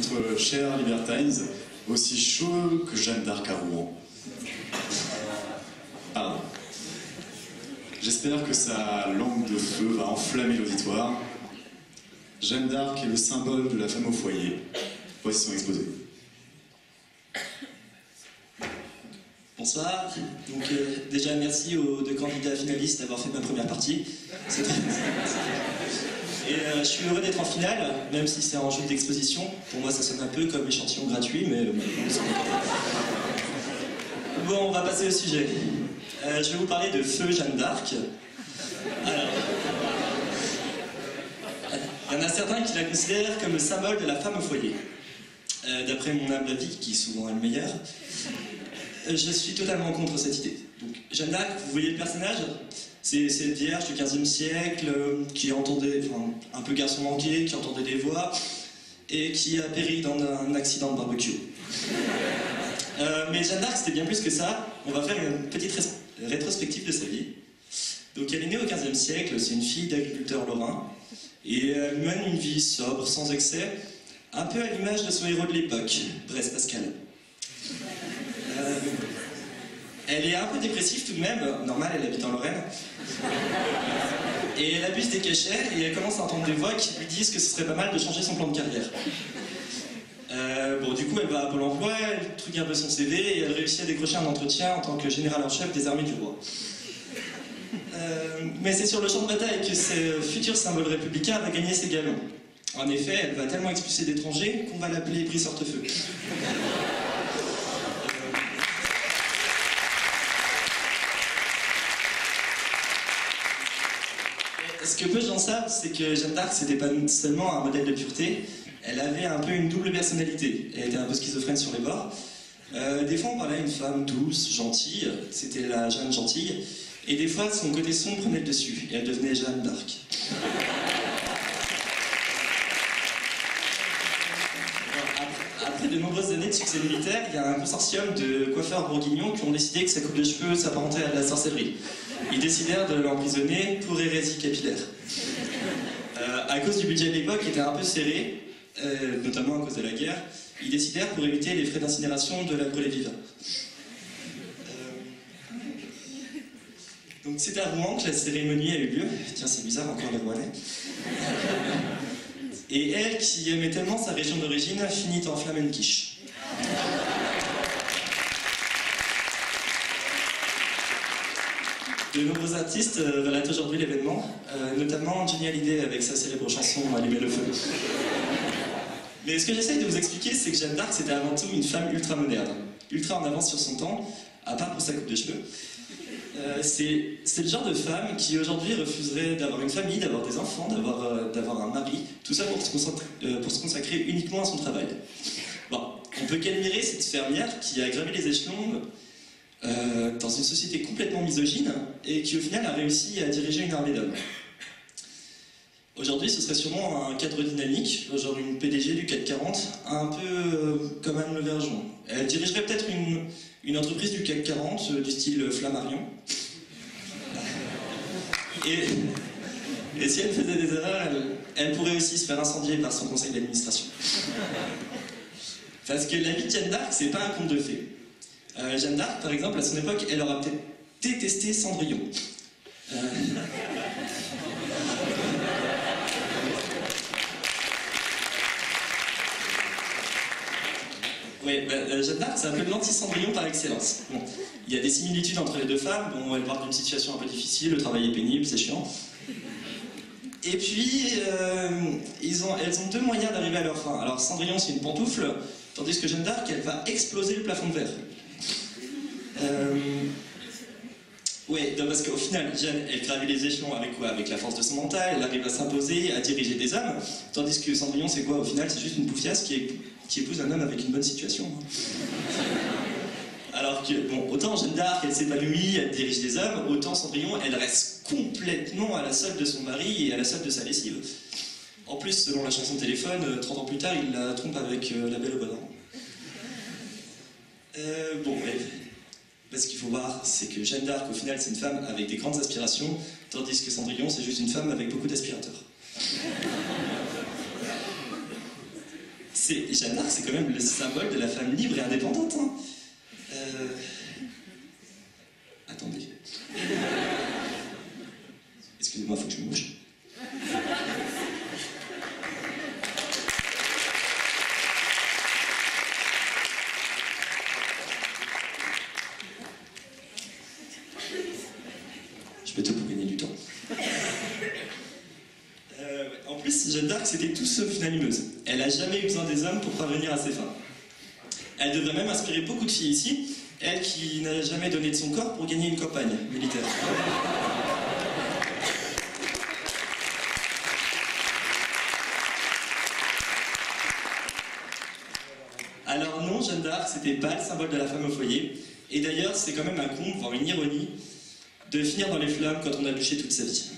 notre cher Libertines, aussi chaud que Jeanne d'Arc à Rouen. Pardon. J'espère que sa langue de feu va enflammer l'auditoire. Jeanne d'Arc est le symbole de la femme au foyer. Voici son exposé. Bonsoir. Donc, déjà merci aux deux candidats finalistes d'avoir fait ma première partie. Et je suis heureux d'être en finale, même si c'est en jeu d'exposition. Pour moi, ça sonne un peu comme échantillon gratuit, mais bon, on va passer au sujet. Je vais vous parler de Feu Jeanne d'Arc. Alors, il y en a certains qui la considèrent comme le symbole de la femme au foyer. D'après mon humble avis, qui souvent est le meilleur, je suis totalement contre cette idée. Donc, Jeanne d'Arc, vous voyez le personnage? C'est cette vierge du XVe siècle qui entendait, enfin, un peu garçon manqué, qui entendait des voix et qui a péri dans un accident de barbecue. Mais Jeanne d'Arc, c'était bien plus que ça. On va faire une petite rétrospective de sa vie. Donc, elle est née au XVe siècle, c'est une fille d'agriculteur lorrain et elle mène une vie sobre, sans excès, un peu à l'image de son héros de l'époque, Blaise Pascal. Elle est un peu dépressive tout de même, normal, elle habite en Lorraine. Et elle abuse des cachets et elle commence à entendre des voix qui lui disent que ce serait pas mal de changer son plan de carrière. Bon, du coup, elle va à Pôle emploi, elle truque un peu son CV et elle réussit à décrocher un entretien en tant que général en chef des armées du roi. Mais c'est sur le champ de bataille que ce futur symbole républicain va gagner ses galons. En effet, elle va tellement expulser d'étrangers qu'on va l'appeler Brice Hortefeux. Ce que peu de gens savent, c'est que Jeanne d'Arc, c'était pas seulement un modèle de pureté, elle avait un peu une double personnalité. Elle était un peu schizophrène sur les bords. Des fois, on parlait à une femme douce, gentille, c'était la Jeanne gentille, et des fois, son côté sombre prenait le dessus, et elle devenait Jeanne d'Arc. Après de nombreuses années de succès militaire, il y a un consortium de coiffeurs bourguignons qui ont décidé que sa coupe de cheveux s'apparentait à de la sorcellerie. Ils décidèrent de l'emprisonner pour hérésie capillaire. À cause du budget de l'époque qui était un peu serré, notamment à cause de la guerre, ils décidèrent pour éviter les frais d'incinération de la brûler vive. Donc c'est à Rouen que la cérémonie a eu lieu. Tiens, c'est bizarre, encore les Rouennais. Et elle, qui aimait tellement sa région d'origine, finit en flamenquiche. De nombreux artistes relatent aujourd'hui l'événement, notamment Johnny Hallyday avec sa célèbre chanson « Allumer le feu ». Mais ce que j'essaye de vous expliquer, c'est que Jeanne d'Arc, c'était avant tout une femme ultra moderne, ultra en avance sur son temps, à part pour sa coupe de cheveux. C'est le genre de femme qui aujourd'hui refuserait d'avoir une famille, d'avoir des enfants, d'avoir un mari, tout ça pour se consacrer uniquement à son travail. Bon, on peut qu'admirer cette fermière qui a gravé les échelons dans une société complètement misogyne et qui au final a réussi à diriger une armée d'hommes. Aujourd'hui, ce serait sûrement un cadre dynamique, genre une PDG du CAC 40, un peu comme Anne Le Vergeon. Elle dirigerait peut-être une entreprise du CAC 40 du style Flammarion. Et si elle faisait des erreurs, elle pourrait aussi se faire incendier par son conseil d'administration. Parce que la vie de Jeanne d'Arc, c'est pas un conte de fées. Jeanne d'Arc, par exemple, à son époque, elle aura peut-être détesté Cendrillon. Oui, Jeanne d'Arc, c'est un peu de l'anti-Cendrillon par excellence. Bon, il y a des similitudes entre les deux femmes. Bon, elles partent d'une situation un peu difficile, le travail est pénible, c'est chiant. Et puis, elles ont deux moyens d'arriver à leur fin. Alors, Cendrillon, c'est une pantoufle, tandis que Jeanne d'Arc, elle va exploser le plafond de verre. Oui, parce qu'au final, Jeanne, elle gravit les échelons avec quoi? Avec la force de son mental, elle arrive à s'imposer, à diriger des hommes, tandis que Cendrillon, c'est quoi? Au final, c'est juste une poufiasse qui épouse un homme avec une bonne situation. Alors que, bon, autant Jeanne d'Arc, elle s'épanouit, elle dirige des hommes, autant Cendrillon, elle reste complètement à la solde de son mari et à la solde de sa lessive. En plus, selon la chanson de téléphone, 30 ans plus tard, il la trompe avec la belle au bon an. Bon, bref. Ce qu'il faut voir, c'est que Jeanne d'Arc, au final, c'est une femme avec des grandes aspirations, tandis que Cendrillon, c'est juste une femme avec beaucoup d'aspirateurs. Jeanne d'Arc, c'est quand même le symbole de la femme libre et indépendante. Hein. Attendez. Excusez-moi, faut que je me bouge. Je fais tout pour gagner du temps. En plus, Jeanne d'Arc, c'était tout sauf une allumeuse. Elle n'a jamais eu besoin des hommes pour parvenir à ses fins. Elle devrait même inspirer beaucoup de filles ici, elle qui n'a jamais donné de son corps pour gagner une campagne militaire. Alors non, Jeanne d'Arc, c'était pas le symbole de la femme au foyer. Et d'ailleurs, c'est quand même un comble, voire une ironie, de finir dans les flammes quand on a bûché toute sa vie.